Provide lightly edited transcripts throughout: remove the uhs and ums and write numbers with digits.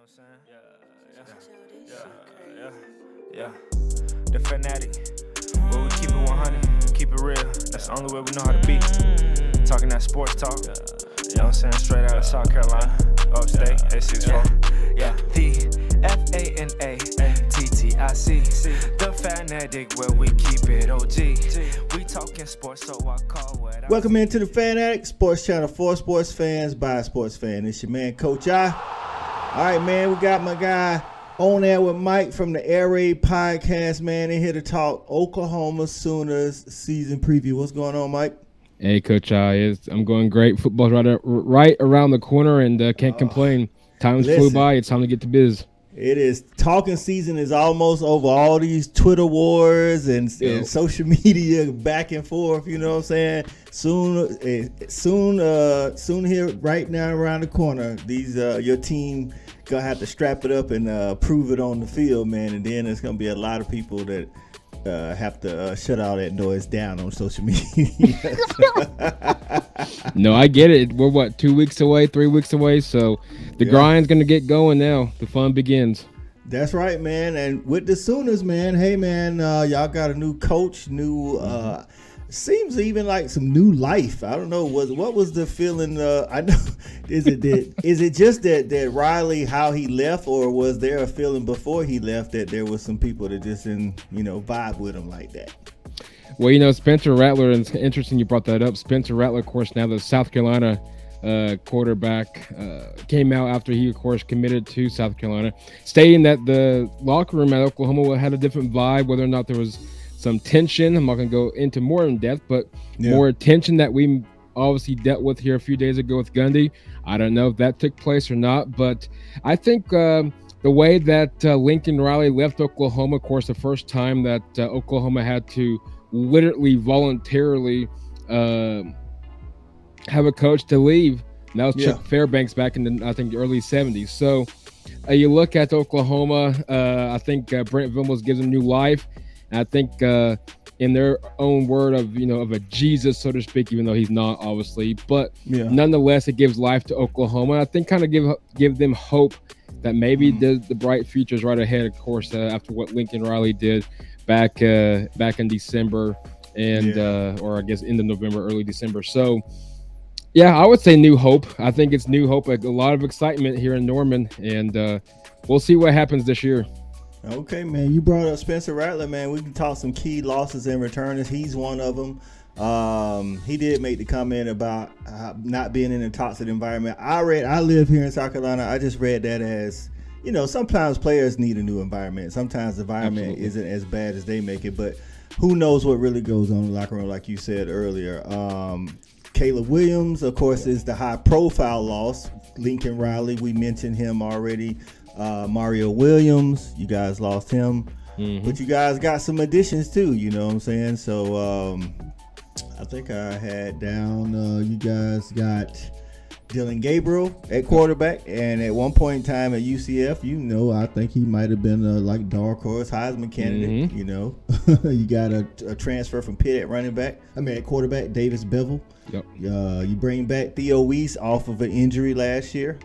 what I'm saying? Yeah. The fanatic. But we keep it 100, keep it real. That's the only way we know how to be. Talking that sports talk. You know what I'm saying? Straight out of South Carolina. Upstate, A64. Yeah. The FANATTIC. The fanatic where we keep it OG. We talking sports, so I call what I Welcome into the Fanatic Sports Channel for sports fans by a sports fan. It's your man, Coach I. All right, man, we got my guy on air with Mike from the Air Raid Podcast, man. They're here to talk Oklahoma Sooners season preview. What's going on, Mike? Hey, Coach I. I'm going great. Football's right around the corner, and can't complain. Time's flew by. It's time to get to biz. It is. Talking season is almost over. All these Twitter wars and social media back and forth. You know what I'm saying? Soon here, right now around the corner. These your team gonna have to strap it up and prove it on the field, man. And then there's gonna be a lot of people that have to shut all that noise down on social media. No, I get it. We're 2 weeks away, 3 weeks away. So the grind's going to get going now. The fun begins. That's right, man. And with the Sooners, man, hey, man, y'all got a new coach, seems even like some new life. I don't know. What was the feeling? I know. Is it just that Riley, how he left, or was there a feeling before he left that there was some people that just didn't, vibe with him like that? Well, Spencer Rattler, and it's interesting you brought that up. Spencer Rattler, of course, now the South Carolina quarterback, came out after he, of course, committed to South Carolina, stating that the locker room at Oklahoma had a different vibe, whether or not there was some tension. I'm not going to go into more in depth, but more tension that we obviously dealt with here a few days ago with Gundy. I don't know if that took place or not, but I think the way that Lincoln Riley left Oklahoma, of course, the first time that Oklahoma had to literally voluntarily have a coach to leave. And that was Chuck Fairbanks back in the, I think, the early 70s. So you look at Oklahoma, I think Brent Venables gives them new life. And I think in their own word of a Jesus, so to speak, even though he's not, obviously, but nonetheless, it gives life to Oklahoma. I think kind of give them hope that maybe the bright future is right ahead. Of course, after what Lincoln Riley did back in December and or I guess end of November, early December. So I would say new hope. I think it's new hope. A lot of excitement here in Norman, and we'll see what happens this year. Okay, man. You brought up Spencer Rattler, man. We can talk some key losses and returners. He's one of them. He did make the comment about not being in a toxic environment. I live here in South Carolina. I just read that as, sometimes players need a new environment. Sometimes the environment isn't as bad as they make it, but who knows what really goes on in the locker room, like you said earlier. Caleb Williams, of course, is the high-profile loss. Lincoln Riley, we mentioned him already. Mario Williams, you guys lost him, but you guys got some additions too, you know what I'm saying? So I think I had down you guys got Dylan Gabriel at quarterback, and at one point in time at UCF, I think he might have been like dark horse Heisman candidate. You got a transfer from Pitt at quarterback, Davis Bevel. You bring back Theo Weiss off of an injury last year,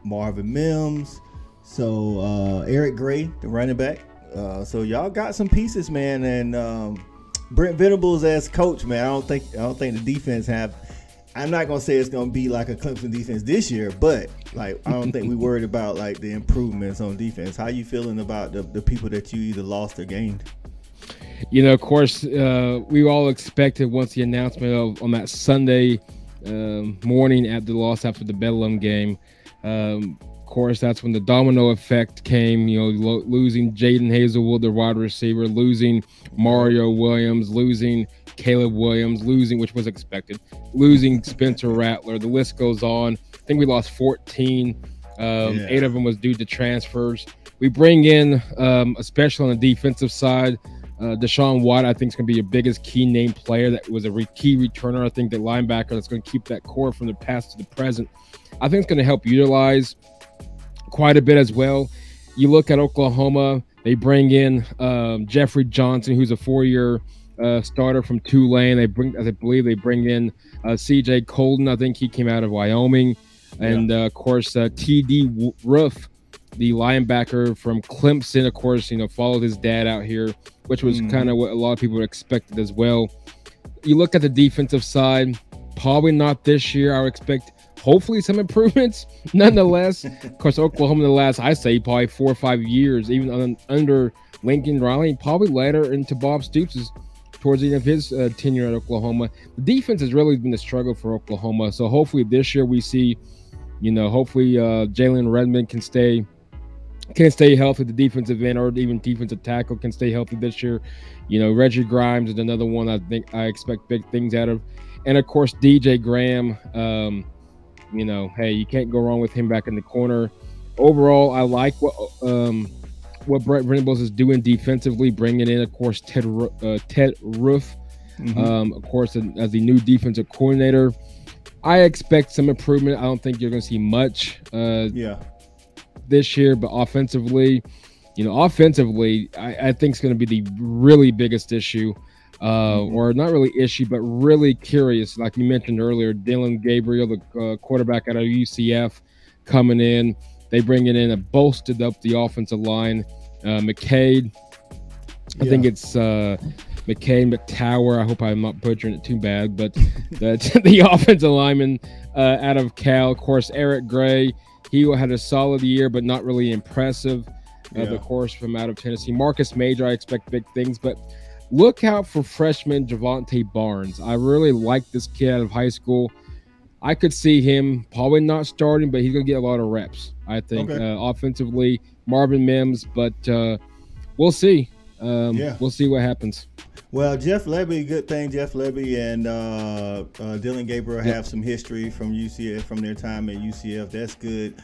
Marvin Mims. So Eric Gray, the running back. So y'all got some pieces, man. And Brent Venables as coach, man. I don't think the defense have. I'm not gonna say it's gonna be like a Clemson defense this year, but I don't think we worried about the improvements on defense. How you feeling about the people that you either lost or gained? Of course, we all expected once the announcement on that Sunday morning at the loss after the Bedlam game. Of course, that's when the domino effect came, losing Jaden Hazelwood, the wide receiver, losing Mario Williams, losing Caleb Williams, which was expected, losing Spencer Rattler. The list goes on. I think we lost 14. 8 of them was due to transfers. We bring in, especially on the defensive side, Deshaun Watt, I think, is going to be your biggest key name player. That was a key returner. I think that linebacker that's going to keep that core from the past to the present. I think it's going to help utilize quite a bit as well. You look at Oklahoma, they bring in Jeffrey Johnson, who's a 4-year starter from Tulane. I believe they bring in C.J. Colden. I think he came out of Wyoming. And, of course, T.D. Roof the linebacker from Clemson, of course, followed his dad out here, which was kind of what a lot of people expected as well. You look at the defensive side, probably not this year. I would expect hopefully some improvements. Nonetheless, of course, Oklahoma in the last, I say, probably 4 or 5 years, even under Lincoln Riley, probably later into Bob Stoops' towards the end of his tenure at Oklahoma. The defense has really been a struggle for Oklahoma. So hopefully this year we see, hopefully Jalen Redmond can stay healthy, the defensive end or even defensive tackle can stay healthy this year. Reggie Grimes is another one I expect big things out of. And of course, DJ Graham, hey, you can't go wrong with him back in the corner. Overall, I like what Brent Venables is doing defensively, bringing in, of course, Ted Roof, of course, as the new defensive coordinator. I expect some improvement. I don't think you're going to see much this year, but offensively, I think it's going to be the really biggest issue, or not really issue, but really curious. Like you mentioned earlier, Dylan Gabriel, the quarterback out of UCF, coming in. They bring it in and bolstered up the offensive line. McCade, I think it's McTower. I hope I'm not butchering it too bad, but the offensive lineman out of Cal. Of course, Eric Gray, he had a solid year, but not really impressive. Of course, from out of Tennessee. Marcus Major, I expect big things, but look out for freshman Javonte Barnes. I really like this kid out of high school. I could see him probably not starting, but he's going to get a lot of reps, I think, offensively. Marvin Mims, but we'll see. We'll see what happens. Well, Jeff Lebby, good thing Jeff Lebby and Dylan Gabriel have some history from UCF, from their time at UCF. That's good.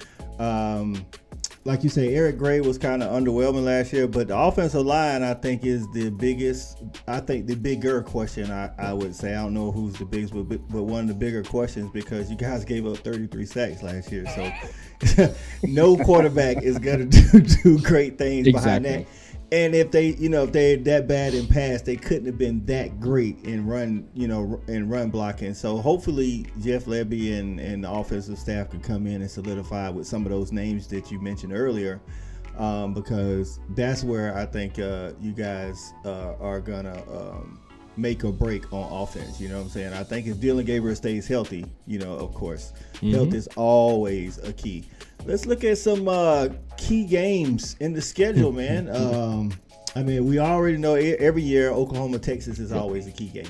Like you say, Eric Gray was kind of underwhelming last year, but the offensive line, I think, is the biggest. I think the bigger question, I would say. I don't know who's the biggest, but one of the bigger questions, because you guys gave up 33 sacks last year. So no quarterback is going to do great things behind that. And if they're that bad in pass, they couldn't have been that great in run blocking. So hopefully Jeff Lebby and the offensive staff can come in and solidify with some of those names that you mentioned earlier, because that's where I think you guys are gonna make or break on offense. You know what I'm saying? I think if Dylan Gabriel stays healthy, of course, health is always a key. Let's look at some key games in the schedule, man. We already know every year Oklahoma, Texas is always a key game.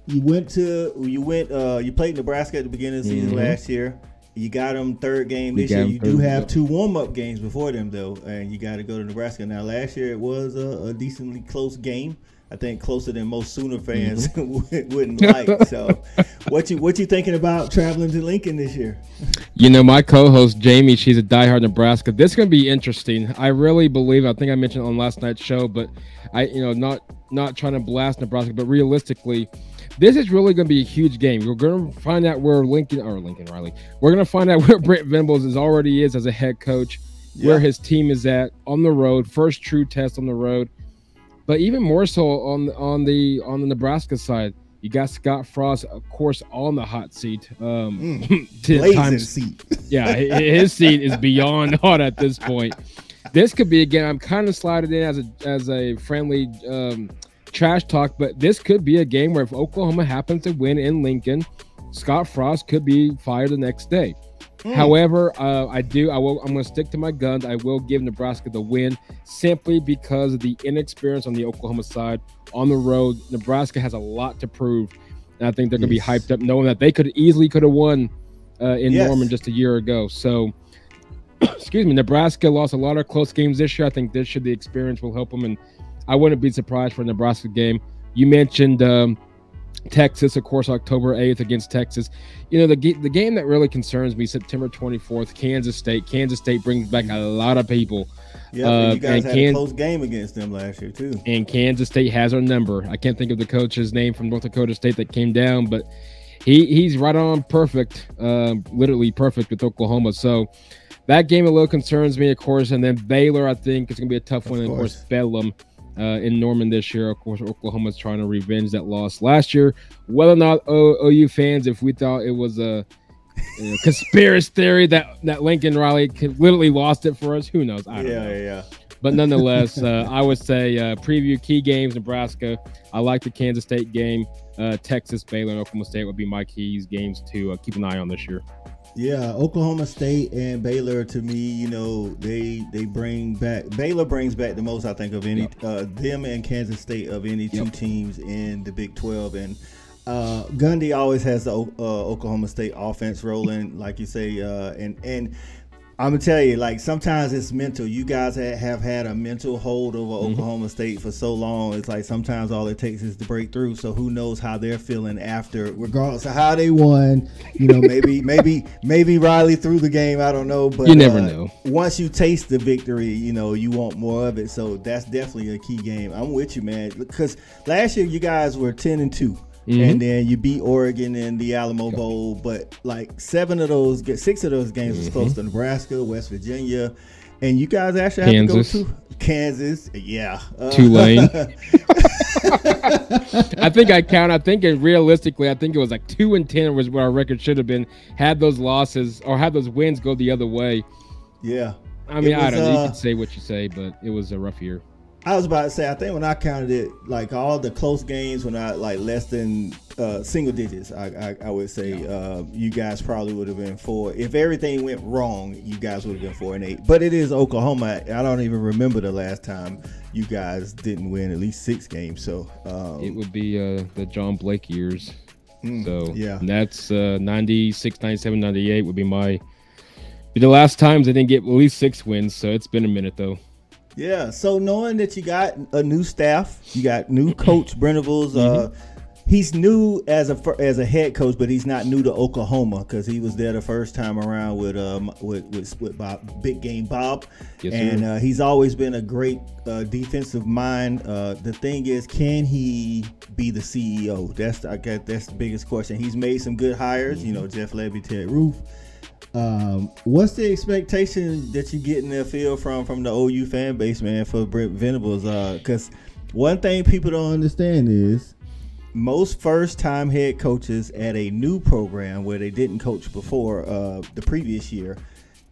You played Nebraska at the beginning of the season last year. You got them third game this year. You do have 2 warm-up games before them, though, and you got to go to Nebraska. Now, last year it was a decently close game. I think closer than most Sooner fans wouldn't like. So, what you thinking about traveling to Lincoln this year? My co-host Jamie, she's a diehard Nebraska. This is going to be interesting. I really believe. I think I mentioned on last night's show, but I, not trying to blast Nebraska, but realistically, this is really going to be a huge game. We're going to find out where Lincoln Riley. We're going to find out where Brent Venables already is as a head coach, where his team is at on the road. First true test on the road. But even more so on the Nebraska side, you got Scott Frost, of course, on the hot seat. Blazing seat. Yeah, his seat is beyond hot at this point. This could be, again, I'm kind of sliding in as a friendly trash talk, but this could be a game where if Oklahoma happens to win in Lincoln, Scott Frost could be fired the next day. However, I'm going to stick to my guns. I will give Nebraska the win simply because of the inexperience on the Oklahoma side on the road. Nebraska has a lot to prove, and I think they're going to be hyped up knowing that they could have won in Norman just a year ago. So, excuse me, Nebraska lost a lot of close games this year. I think the experience will help them, and I wouldn't be surprised for a Nebraska game. You mentioned Texas, of course, October 8th against Texas. The game that really concerns me, September 24th, Kansas State. Kansas State brings back a lot of people. Yeah, you guys had a close game against them last year, too. And Kansas State has our number. I can't think of the coach's name from North Dakota State that came down, but he's right on perfect, literally perfect with Oklahoma. So that game a little concerns me, of course. And then Baylor, I think, is going to be a tough one. And, of course, Bedlam. In Norman this year. Of course, Oklahoma's trying to revenge that loss last year. Whether or not OU fans, if we thought it was a conspiracy theory that Lincoln Riley literally lost it for us. Who knows? I don't know. Yeah. But nonetheless, I would say preview key games. Nebraska. I like the Kansas State game. Texas, Baylor, and Oklahoma State would be my keys games to keep an eye on this year. Yeah, Oklahoma State and Baylor, to me, they bring back. Baylor brings back the most, I think, of any them and Kansas State of any two teams in the Big 12. And Gundy always has the Oklahoma State offense rolling, like you say. And I'm gonna tell you, like, sometimes it's mental. You guys have had a mental hold over Oklahoma State for so long. It's like sometimes all it takes is to break through. So who knows how they're feeling after, regardless of how they won. Maybe Riley threw the game. I don't know, but you never know. Once you taste the victory, you want more of it. So that's definitely a key game. I'm with you, man, because last year you guys were 10-2. And then you beat Oregon in the Alamo Bowl, but like 6 of those games was close to Nebraska, West Virginia, and you guys actually have to go to Kansas. Yeah, Tulane. I think realistically, I think it was like 2-10 was what our record should have been had those losses or had those wins go the other way. Yeah, I mean, I don't know. You can say what you say, but it was a rough year. I was about to say, I think when I counted it, like all the close games, when I like less than single digits, I would say you guys probably would have been 4. If everything went wrong, you guys would have been 4-8. But it is Oklahoma. I don't even remember the last time you guys didn't win at least 6 games. So it would be the John Blake years. So yeah, that's 96, 97, 98 would be the last times they didn't get at least 6 wins. So it's been a minute though. Yeah, so knowing that you got a new staff, you got new coach Brent Venables. He's new as a head coach, but he's not new to Oklahoma because he was there the first time around with Bob, Big Game Bob, and he's always been a great defensive mind. The thing is, can he be the CEO? That's the biggest question. He's made some good hires, Jeff Levy, Ted Roof. What's the expectation that you get in the field from the OU fan base, man, for Brent Venables? Because one thing people don't understand is most first-time head coaches at a new program where they didn't coach before the previous year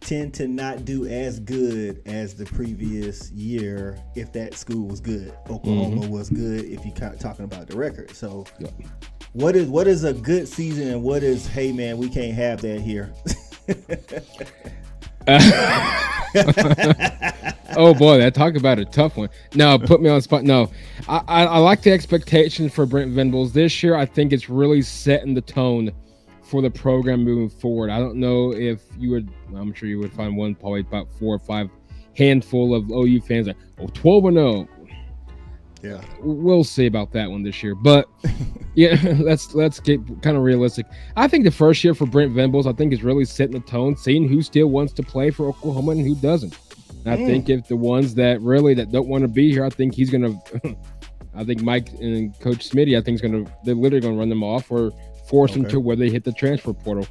tend to not do as good as the previous year if that school was good. Oklahoma was good if you're talking about the record. So what is a good season and what is, hey, man, we can't have that here? Oh boy, that talk about a tough one. No, put me on the spot. No, I like the expectations for Brent Venables this year. I think it's really setting the tone for the program moving forward. I don't know if you would. I'm sure you would find one, probably about 4 or 5 handful of OU fans like, 12-0. Yeah, we'll see about that one this year, but yeah, let's get kind of realistic. I think the first year for Brent Venables, I think is really setting the tone, seeing who still wants to play for Oklahoma and who doesn't. And I think if the ones that don't want to be here, I think he's gonna. I think Mike and Coach Smitty, I think they're literally gonna run them off or force them to where they hit the transfer portal.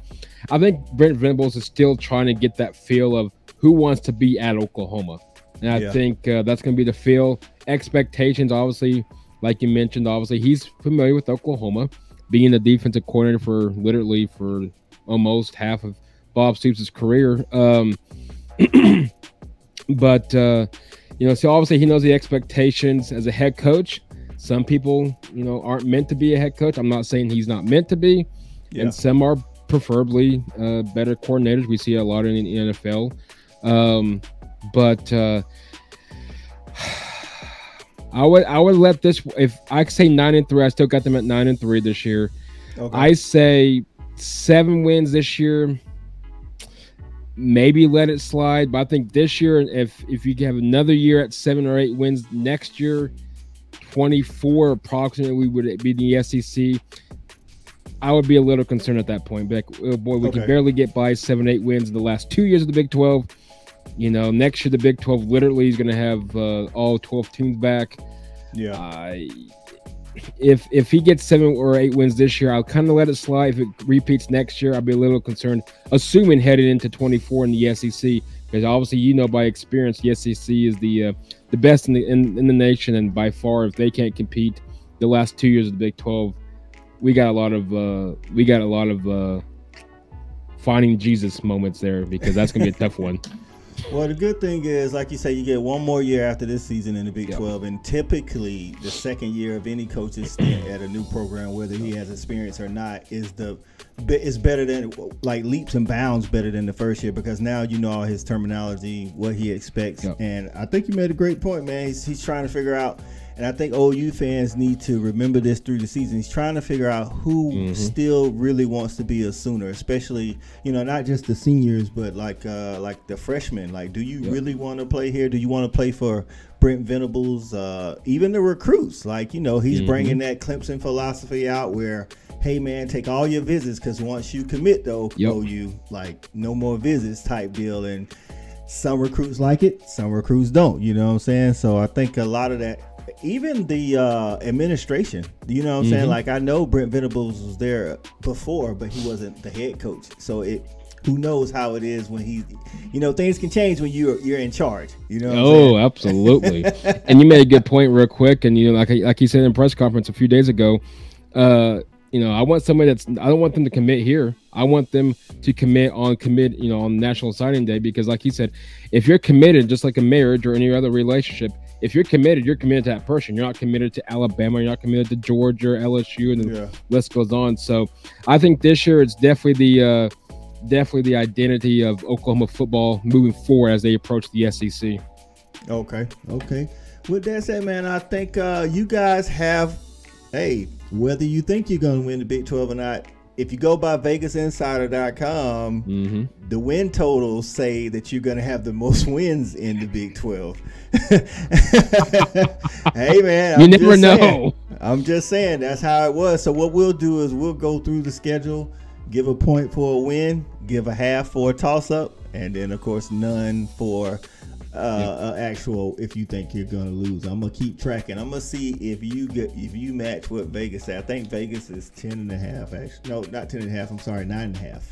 I think Brent Venables is still trying to get that feel of who wants to be at Oklahoma. And I think that's going to be the feel. Expectations, obviously, like you mentioned, obviously, he's familiar with Oklahoma, being the defensive coordinator for almost half of Bob Stoops' career. But, so obviously he knows the expectations as a head coach. Some people, aren't meant to be a head coach. I'm not saying he's not meant to be. Yeah. And some are preferably better coordinators. We see a lot in the NFL. But I would let this, if I could say 9-3, I still got them at 9-3 this year. Okay. I say 7 wins this year. Maybe let it slide, but I think this year, if you have another year at 7 or 8 wins next year, 24 approximately would be the SEC. I would be a little concerned at that point. Like, oh boy, we can barely get by 7-8 wins in the last 2 years of the Big 12. Next year the Big 12 literally is going to have all 12 teams back. Yeah. If he gets 7 or 8 wins this year, I'll kind of let it slide. If it repeats next year, I'll be a little concerned, assuming headed into 24 in the SEC, because obviously by experience the SEC is the best in the nation, and by far, if they can't compete the last 2 years of the Big 12, we got a lot of finding Jesus moments there, because that's gonna be a tough one. Well, the good thing is, like you say, you get one more year after this season in the Big 12, and typically the second year of any coach's stint at a new program, whether he has experience or not, is better than, like, leaps and bounds better than the first year, because now you know all his terminology, what he expects. And I think you made a great point, man. He's trying to figure out, and I think OU fans need to remember this through the season. He's trying to figure out who still really wants to be a Sooner, especially, not just the seniors, but like the freshmen. Like, do you really want to play here? Do you want to play for Brent Venables? Even the recruits, like, he's bringing that Clemson philosophy out where, hey, man, take all your visits, because once you commit to OU, like, no more visits type deal. And some recruits like it, some recruits don't, you know what I'm saying? So I think a lot of that, even the administration, you know what I'm saying? Like, I know Brent Venables was there before, but he wasn't the head coach. So who knows how it is when things can change when you're in charge. You know what I'm saying? Absolutely. And you made a good point real quick. And, like you said in press conference a few days ago, I want somebody I don't want them to commit here. I want them to commit on National Signing Day, because like he said, if you're committed, just like a marriage or any other relationship, if you're committed to that person. You're not committed to Alabama. You're not committed to Georgia or LSU, and the list goes on. So I think this year it's definitely the identity of Oklahoma football moving forward as they approach the SEC. Okay. With that said, man, I think you guys have, whether you think you're going to win the Big 12 or not, if you go by VegasInsider.com, the win totals say that you're going to have the most wins in the Big 12. Hey, man. You never know. I'm just saying that's how it was. So what we'll do is we'll go through the schedule, give a point for a win, give a half for a toss-up, and then, of course, none for actual if you think you're gonna lose. I'm gonna keep tracking. I'm gonna see if you match what Vegas said. I think Vegas is 10.5. Actually, no, not 10.5. I'm sorry, 9.5.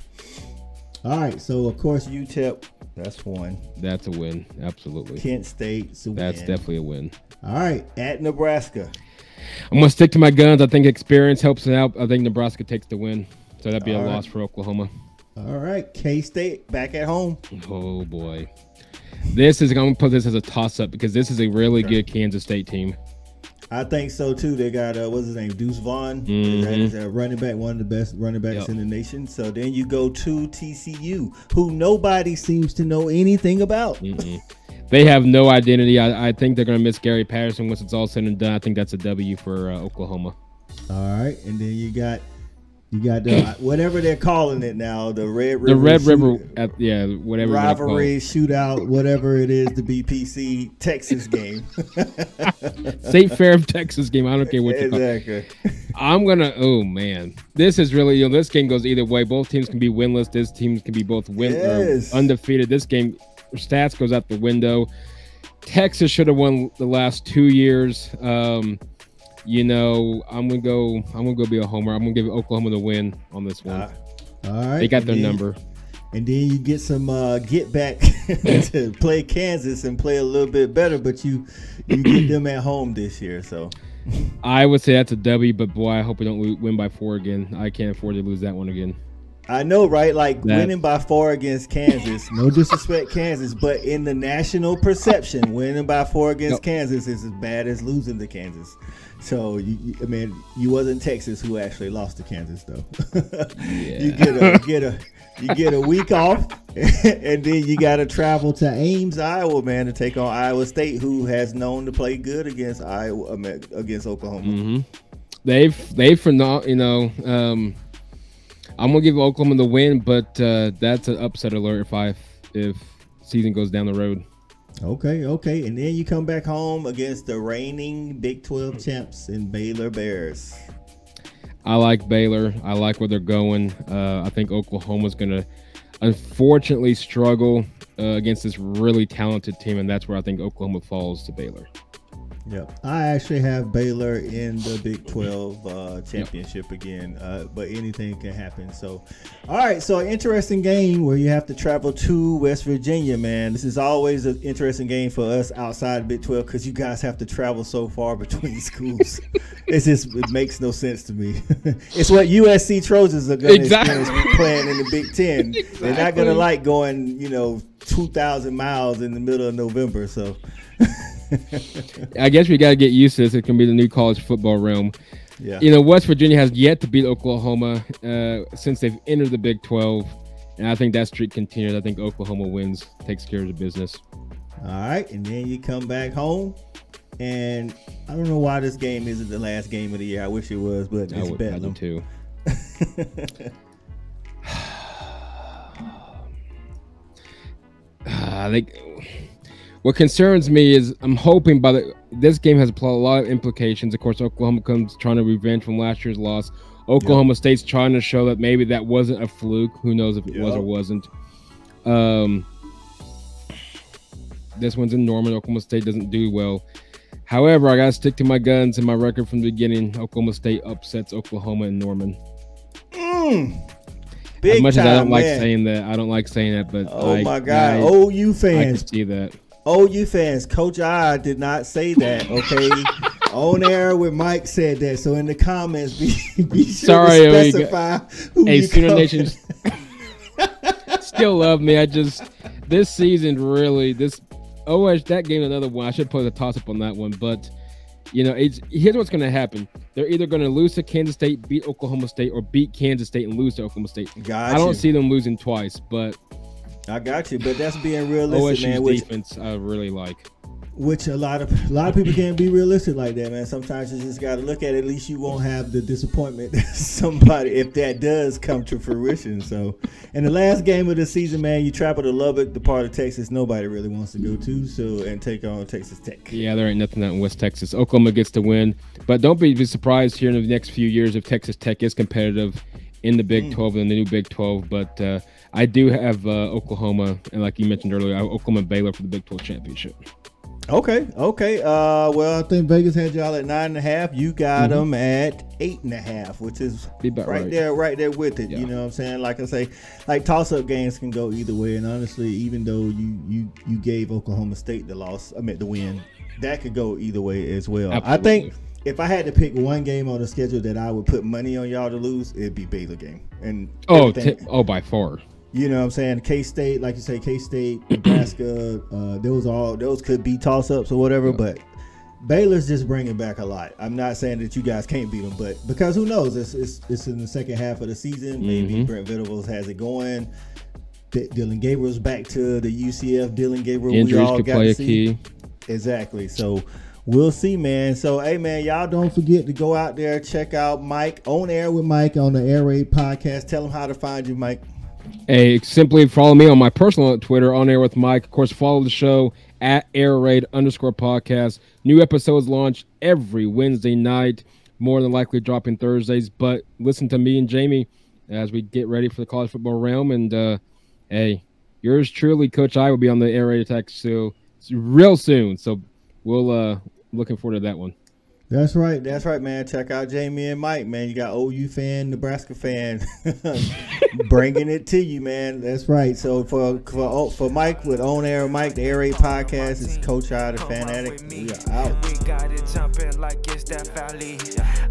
All right. So of course UTEP, that's one. That's a win. Absolutely. Kent State's a win. That's definitely a win. All right, at Nebraska. I'm gonna stick to my guns. I think experience helps it out. I think Nebraska takes the win, so that'd be a loss for Oklahoma. All right, K-State back at home. Oh boy. I'm going to put this as a toss-up, because this is a really good Kansas State team. I think so, too. They got, what's his name, Deuce Vaughn. That is a running back, one of the best running backs in the nation. So then you go to TCU, who nobody seems to know anything about. They have no identity. I think they're going to miss Gary Patterson once it's all said and done. I think that's a W for Oklahoma. All right. And then you got the whatever they're calling it now, the Red River. The Red River, whatever. Rivalry, shootout, whatever it is, the BPC Texas game. State Fair of Texas game. I don't care what you call it. Exactly. I'm going to, oh, man. This is really, this game goes either way. Both teams can be winless. This team can be both undefeated. This game, stats goes out the window. Texas should have won the last 2 years. I'm gonna go be a homer. I'm gonna give Oklahoma the win on this one. All right, they got their number. And then you get some get back to play Kansas and play a little bit better, but you get them at home this year. So I would say that's a W, but boy, I hope we don't win by 4 again. I can't afford to lose that one again. I know, right? Like winning by 4 against Kansas. No disrespect, Kansas, but in the national perception, winning by 4 against Kansas is as bad as losing to Kansas. So you wasn't Texas who actually lost to Kansas, though. You get a week off, and then you got to travel to Ames, Iowa, man, to take on Iowa State, who has known to play good against Oklahoma. I'm gonna give Oklahoma the win, but that's an upset alert if season goes down the road. Okay, and then you come back home against the reigning Big 12 champs in Baylor Bears. I like Baylor. I like where they're going. I think Oklahoma's gonna unfortunately struggle against this really talented team, and that's where I think Oklahoma falls to Baylor. Yep. I actually have Baylor in the Big 12 championship again, but anything can happen. So, all right. So, an interesting game where you have to travel to West Virginia, man. This is always an interesting game for us outside of Big 12 because you guys have to travel so far between schools. It makes no sense to me. It's what USC Trojans are going to experience playing in the Big 10. Exactly. They're not going to like going, 2,000 miles in the middle of November. So. I guess we got to get used to this. It can be the new college football realm. Yeah. West Virginia has yet to beat Oklahoma since they've entered the Big 12, and I think that streak continues. I think Oklahoma wins, takes care of the business. All right, and then you come back home, and I don't know why this game isn't the last game of the year. I wish it was, but it's Bedlam too. I think. What concerns me is I'm hoping this game has a lot of implications. Of course, Oklahoma comes trying to revenge from last year's loss. Oklahoma State's trying to show that maybe that wasn't a fluke. Who knows if it was or wasn't. This one's in Norman. Oklahoma State doesn't do well. However, I got to stick to my guns and my record from the beginning. Oklahoma State upsets Oklahoma and Norman. As much as I don't like saying that, but my God, OU fans, I can see that. OU fans, Coach I did not say that, okay? On air with Mike said that. So in the comments, be sure to specify who you Sooner Nation still love me. This season really, that game, another one. I should put a toss-up on that one. But, here's what's going to happen. They're either going to lose to Kansas State, beat Oklahoma State, or beat Kansas State and lose to Oklahoma State. I don't see them losing twice, but... I got you, but that's being realistic, man. OSU's defense I really like. Which a lot of people can't be realistic like that, man. Sometimes you just got to look at it. At least you won't have the disappointment somebody if that does come to fruition. So, in the last game of the season, man, you travel to Lubbock, the part of Texas nobody really wants to go to, and take on Texas Tech. Yeah, there ain't nothing out in West Texas. Oklahoma gets to win, but don't be surprised here in the next few years if Texas Tech is competitive in the Big 12 and the new Big 12. But I do have Oklahoma, and like you mentioned earlier, Oklahoma and Baylor for the Big 12 championship. Okay. Well, I think Vegas had y'all at 9.5. You got them at 8.5, which is right there with it. Yeah. You know what I'm saying? Like I say, like toss-up games can go either way. And honestly, even though you gave Oklahoma State the win, that could go either way as well. Absolutely. I think if I had to pick one game on the schedule that I would put money on y'all to lose, it'd be Baylor game. And by far. You know what I'm saying? K-State, like you say, K-State, Nebraska, those could be toss-ups or whatever, but Baylor's just bringing back a lot. I'm not saying that you guys can't beat them, but because who knows? It's in the second half of the season. Maybe Brent Venables has it going. Dylan Gabriel's back to the UCF. Dylan Gabriel, injuries we all could got play to a see. key. Exactly. So we'll see, man. So, hey, man, y'all don't forget to go out there, check out Mike, On Air with Mike on the Air Raid podcast. Tell them how to find you, Mike. Hey, simply follow me on my personal Twitter, On Air with Mike. Of course, follow the show at @AirRaid_podcast. New episodes launch every Wednesday night, more than likely dropping Thursdays. But listen to me and Jamie as we get ready for the college football realm. And, hey, yours truly, Coach I, will be on the Air Raid Attack show real soon. So we'll looking forward to that one. That's right, man. Check out Jamie and Mike, man. You got OU fan, Nebraska fan, bringing it to you, man. That's right. So for Mike with On Air Mike, the Air Raid podcast, is Coach I, the Fan Addict. We are out. We got it jumping like it's that valley.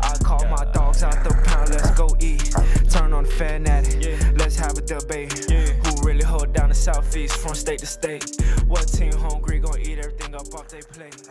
I call my dogs out the pound. Let's go eat. Turn on the Fan Addict. Let's have a debate. Who really hold down the Southeast from state to state? What team hungry gonna eat everything up off their plate?